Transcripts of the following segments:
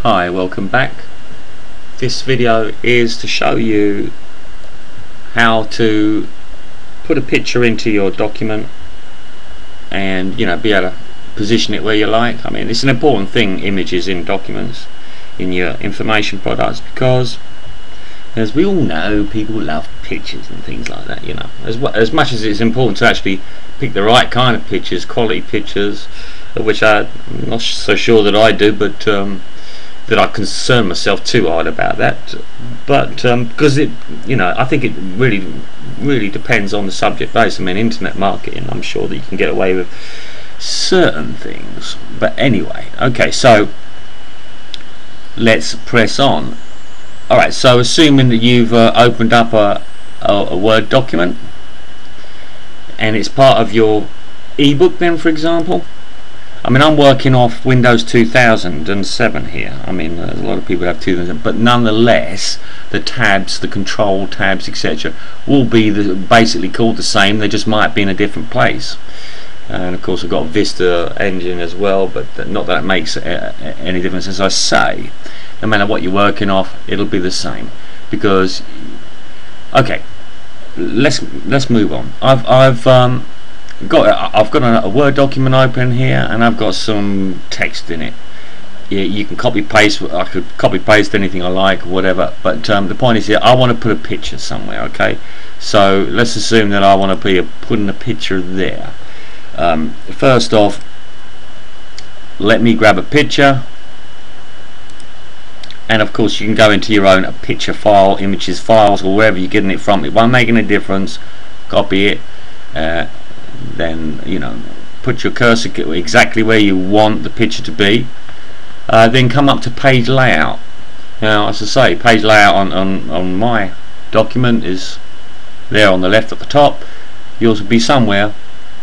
Hi, welcome back. This video is to show you how to put a picture into your document and be able to position it where you like. I mean, it's an important thing, images in documents, in your information products, because as we all know, people love pictures and things like that. As much as it's important to actually pick the right kind of pictures, quality pictures, which I'm not so sure that I do, but that I concern myself too hard about that. But because I think it really depends on the subject base. I mean, internet marketing, I'm sure that you can get away with certain things. But anyway, okay, so let's press on. Alright, so assuming that you've opened up a Word document and it's part of your ebook, then, for example, I mean, I'm working off Windows 2007 here. I mean, a lot of people have 2007, but nonetheless, the tabs, the control tabs, etc., will be basically called the same. They just might be in a different place. And of course, we've got Vista engine as well, but not that it makes any difference. As I say, no matter what you're working off, it'll be the same. Because, okay, let's move on. I've got a Word document open here, and I've got some text in it. You can copy paste. I could copy paste anything I like, whatever. But the point is here, I want to put a picture somewhere. Okay, so let's assume that I want to be putting a picture there. First off, let me grab a picture, and of course you can go into your own picture file, images files, or wherever you're getting it from. It won't make any difference. Copy it, then put your cursor exactly where you want the picture to be. Then come up to page layout. Now, as I say, page layout on my document is there on the left at the top. Yours will be somewhere,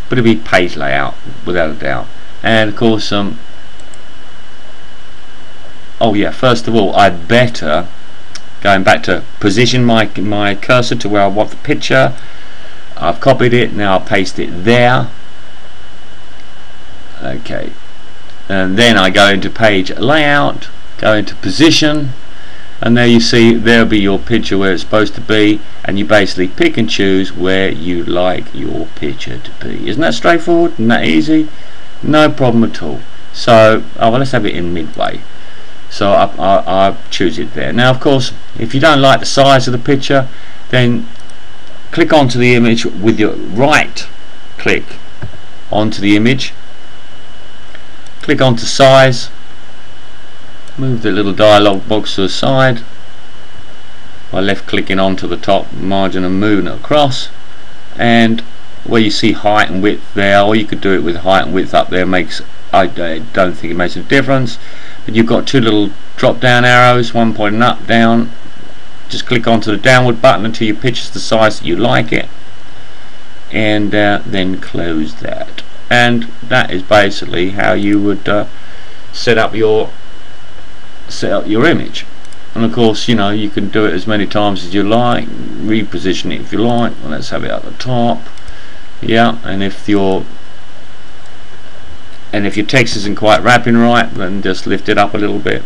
but it'll be page layout without a doubt. And of course, oh yeah, first of all, I better, going back to position my cursor to where I want the picture. I've copied it, now I'll paste it there. Okay, and then I go into page layout, go into position, and there you see there'll be your picture where it's supposed to be, and you basically pick and choose where you like your picture to be. Isn't that straightforward? Isn't that easy? No problem at all. So, well, let's have it in midway. So I choose it there. Now, of course, if you don't like the size of the picture, then click onto the image with your right click onto the image, click onto size, move the little dialog box to the side by left clicking onto the top margin and moving it across, and where you see height and width there, or you could do it with height and width up there, I don't think it makes a difference, but you've got two little drop down arrows, one pointing up, down. Just click onto the downward button until your picture's the size that you like it, and then close that. And that is basically how you would set up your image. And of course, you can do it as many times as you like, reposition it if you like. Well, let's have it at the top. Yeah, and if your text isn't quite wrapping right, then just lift it up a little bit,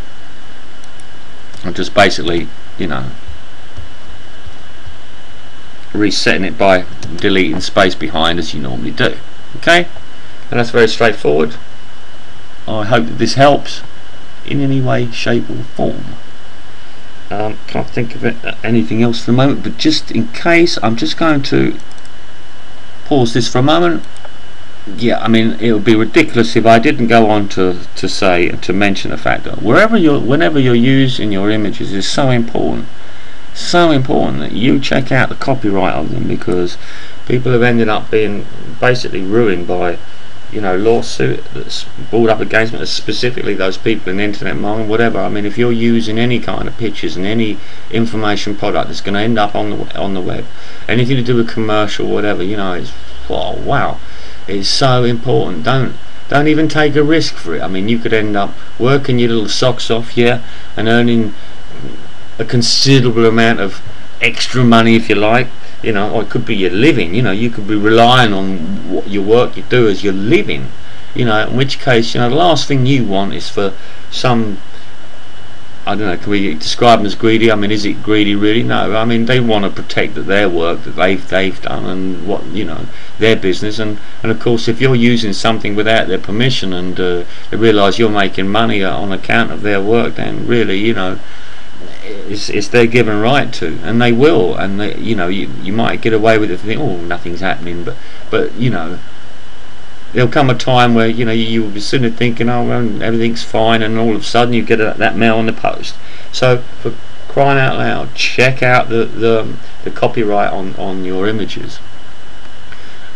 and just basically resetting it by deleting space behind as you normally do. Okay, and that's very straightforward. I hope that this helps in any way, shape or form. Can't think of anything else at the moment, but just in case, I'm just going to pause this for a moment. Yeah, I mean, it would be ridiculous if I didn't go on to mention the fact that whenever you're using your images is so important that you check out the copyright of them, because people have ended up being basically ruined by lawsuit that's brought up against them, specifically those people in internet marketing, whatever. I mean, if you're using any kind of pictures and any information product that's going to end up on the web, anything to do with commercial, whatever, it's wow, it's so important. Don't even take a risk for it. I mean, you could end up working your little socks off here and earning a considerable amount of extra money, if you like, or it could be your living. You could be relying on what your work you do as your living, in which case, the last thing you want is for some I don't know, can we describe them as greedy? I mean, is it greedy really? No, I mean, they want to protect their work that they've done, and what, you know, their business, and of course if you're using something without their permission, and they realise you're making money on account of their work, then really, you know, it's their given right to, and they will, and they, you know, you might get away with it and think, oh, nothing's happening, but you know, there'll come a time where, you know, you'll be sitting there thinking, oh well, everything's fine, and all of a sudden you get that mail in the post. So for crying out loud, check out the copyright on your images.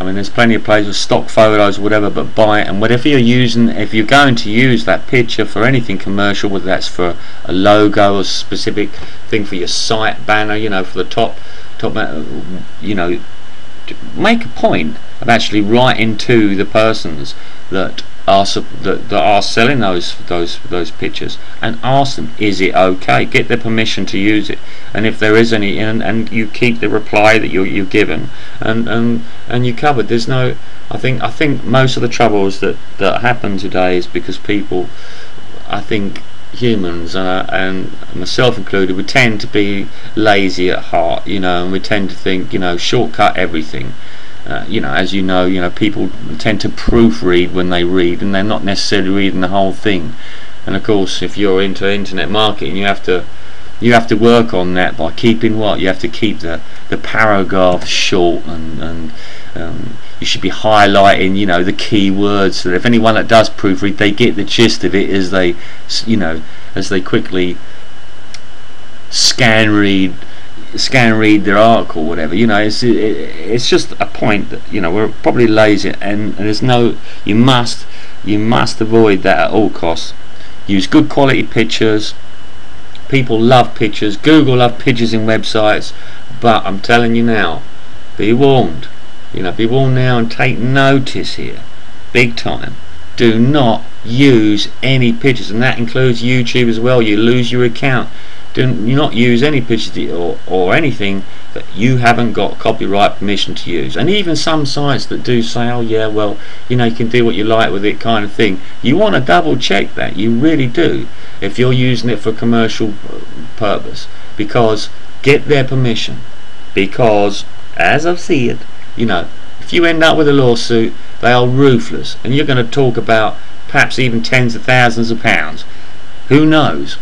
I mean, there's plenty of places, stock photos or whatever, but buy it, and whatever you're using, if you're going to use that picture for anything commercial, whether that's for a logo or a specific thing for your site banner, you know, for the top, you know, make a point of actually writing to the persons that are selling those pictures, and ask them, is it okay? Get their permission to use it, and if there is any, and you keep the reply that you're given, and you covered. There's no, I think most of the troubles that happen today is because people, I think humans, and myself included, we tend to be lazy at heart, you know, and we tend to think, you know, shortcut everything. You know, as you know, people tend to proofread when they read, and they're not necessarily reading the whole thing. And of course, if you're into internet marketing, you have to work on that by keeping what? You have to keep the paragraph short, and you should be highlighting, you know, the key words, so that if anyone that does proofread, they get the gist of it as they, you know, as they quickly scan read their article, whatever, you know. It's just a point that, you know, we're probably lazy, and there's no, you must avoid that at all costs. Use good quality pictures. People love pictures. Google love pictures in websites, but I'm telling you now, be warned. You know, be warned now, and take notice here, big time. Do not use any pictures, and that includes YouTube as well. You lose your account. Do not use any pictures or anything that you haven't got copyright permission to use. And even some sites that do say, oh yeah, well, you know, you can do what you like with it, kind of thing, you want to double check that, you really do, if you're using it for commercial purpose, because get their permission. Because as I've seen it, you know, if you end up with a lawsuit, they are ruthless, and you're going to talk about perhaps even tens of thousands of pounds, who knows,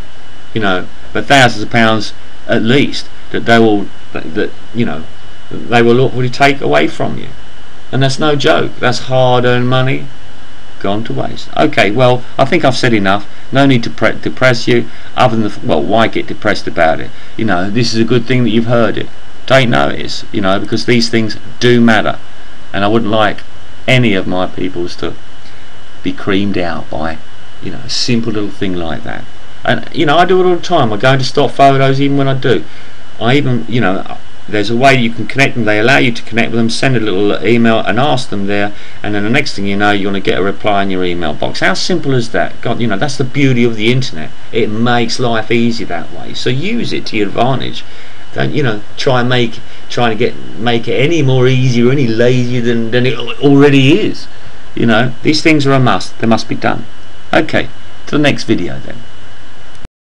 you know, but thousands of pounds at least that they will, you know, they will lawfully take away from you, and that's no joke. That's hard-earned money gone to waste. Okay, well, I think I've said enough. No need to depress you, other than well, why get depressed about it? You know, this is a good thing that you've heard it. Take notice, you know, because these things do matter, and I wouldn't like any of my peoples to be creamed out by, you know, a simple little thing like that. And you know, I do it all the time. I go into stock photos, even when I do. I even, you know, there's a way you can connect them. They allow you to connect with them, send a little email and ask them there, and then the next thing you know, you're going to get a reply in your email box. How simple is that? God, you know, that's the beauty of the internet. It makes life easy that way. So use it to your advantage. Don't, you know, try and make it any more easy or any lazier than it already is. You know, these things are a must. They must be done. Okay, to the next video then.